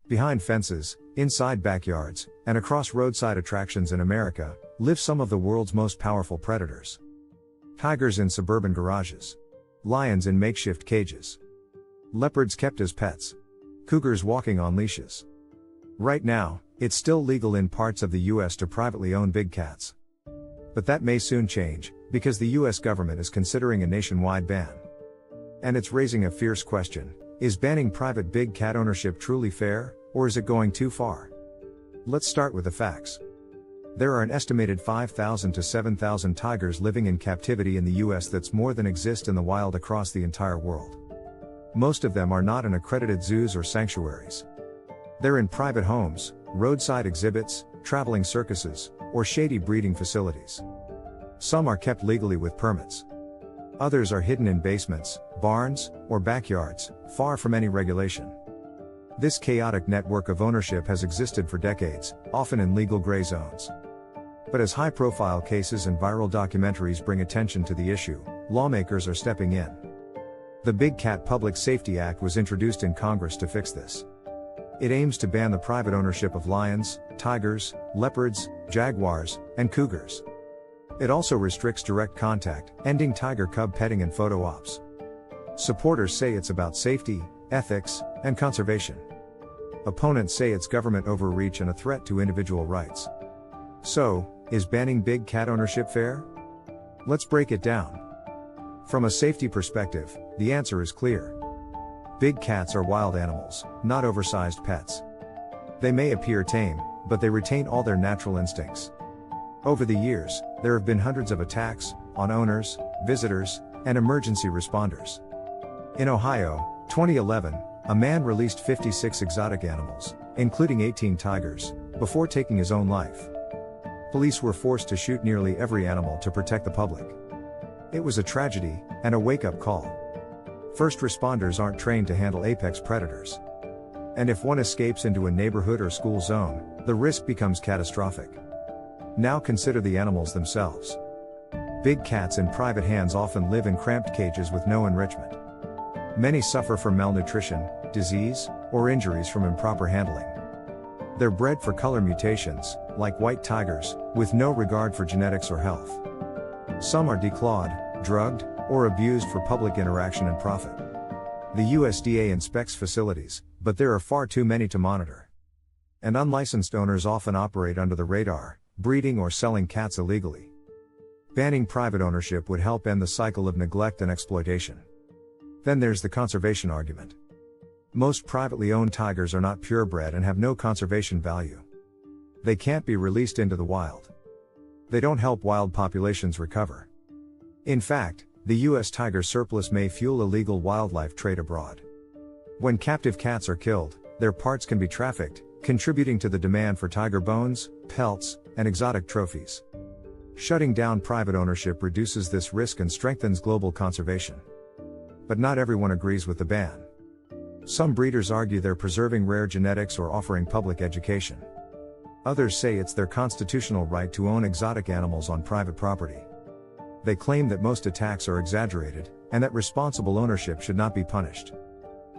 Behind fences, inside backyards, and across roadside attractions in America, live some of the world's most powerful predators. Tigers in suburban garages. Lions in makeshift cages. Leopards kept as pets. Cougars walking on leashes. Right now, it's still legal in parts of the US to privately own big cats. But that may soon change, because the US government is considering a nationwide ban. And it's raising a fierce question: is banning private big cat ownership truly fair, or is it going too far? Let's start with the facts. There are an estimated 5,000 to 7,000 tigers living in captivity in the US. That's more than exist in the wild across the entire world. Most of them are not in accredited zoos or sanctuaries. They're in private homes, roadside exhibits, traveling circuses, or shady breeding facilities. Some are kept legally with permits. Others are hidden in basements, barns, or backyards, far from any regulation. This chaotic network of ownership has existed for decades, often in legal gray zones. But as high-profile cases and viral documentaries bring attention to the issue, lawmakers are stepping in. The Big Cat Public Safety Act was introduced in Congress to fix this. It aims to ban the private ownership of lions, tigers, leopards, jaguars, and cougars. It also restricts direct contact, ending tiger cub petting and photo ops. Supporters say it's about safety, ethics, and conservation. Opponents say it's government overreach and a threat to individual rights. So, is banning big cat ownership fair? Let's break it down. From a safety perspective, the answer is clear. Big cats are wild animals, not oversized pets. They may appear tame, but they retain all their natural instincts. Over the years, there have been hundreds of attacks on owners, visitors, and emergency responders. In Ohio, 2011, a man released 56 exotic animals, including 18 tigers, before taking his own life. Police were forced to shoot nearly every animal to protect the public. It was a tragedy, and a wake-up call. First responders aren't trained to handle apex predators. And if one escapes into a neighborhood or school zone, the risk becomes catastrophic. Now consider the animals themselves. Big cats in private hands often live in cramped cages with no enrichment. Many suffer from malnutrition, disease, or injuries from improper handling. They're bred for color mutations, like white tigers, with no regard for genetics or health. Some are declawed, drugged, or abused for public interaction and profit. The USDA inspects facilities, but there are far too many to monitor. And unlicensed owners often operate under the radar, breeding or selling cats illegally. Banning private ownership would help end the cycle of neglect and exploitation. Then there's the conservation argument. Most privately owned tigers are not purebred and have no conservation value. They can't be released into the wild. They don't help wild populations recover. In fact, the US tiger surplus may fuel illegal wildlife trade abroad. When captive cats are killed, their parts can be trafficked, contributing to the demand for tiger bones, pelts, and exotic trophies. Shutting down private ownership reduces this risk and strengthens global conservation. But not everyone agrees with the ban. Some breeders argue they're preserving rare genetics or offering public education. Others say it's their constitutional right to own exotic animals on private property. They claim that most attacks are exaggerated, and that responsible ownership should not be punished.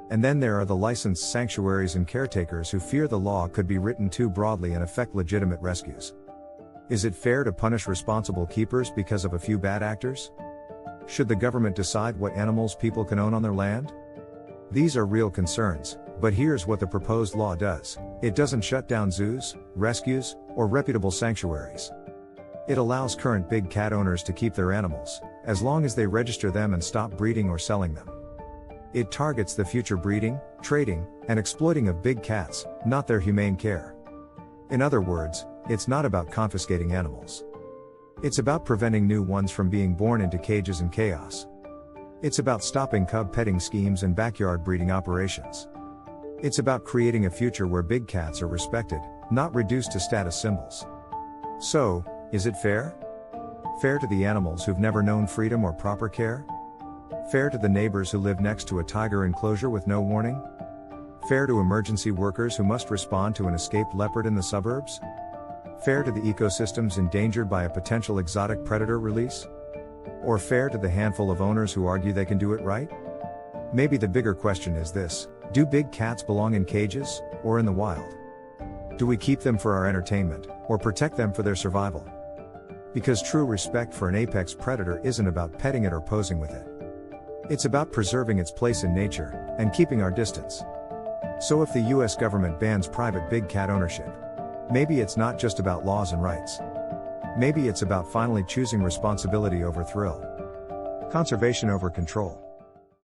And then there are the licensed sanctuaries and caretakers who fear the law could be written too broadly and affect legitimate rescues. Is it fair to punish responsible keepers because of a few bad actors? Should the government decide what animals people can own on their land? These are real concerns, but here's what the proposed law does. It doesn't shut down zoos, rescues, or reputable sanctuaries. It allows current big cat owners to keep their animals, as long as they register them and stop breeding or selling them. It targets the future breeding, trading, and exploiting of big cats, not their humane care. In other words, it's not about confiscating animals. It's about preventing new ones from being born into cages and chaos. It's about stopping cub petting schemes and backyard breeding operations. It's about creating a future where big cats are respected, not reduced to status symbols. So, is it fair? Fair to the animals who've never known freedom or proper care? Fair to the neighbors who live next to a tiger enclosure with no warning? Fair to emergency workers who must respond to an escaped leopard in the suburbs? Fair to the ecosystems endangered by a potential exotic predator release? Or fair to the handful of owners who argue they can do it right? Maybe the bigger question is this: Do big cats belong in cages, or in the wild? Do we keep them for our entertainment, or protect them for their survival? Because true respect for an apex predator isn't about petting it or posing with it. It's about preserving its place in nature, and keeping our distance. So if the US government bans private big cat ownership, maybe it's not just about laws and rights. Maybe it's about finally choosing responsibility over thrill. Conservation over control.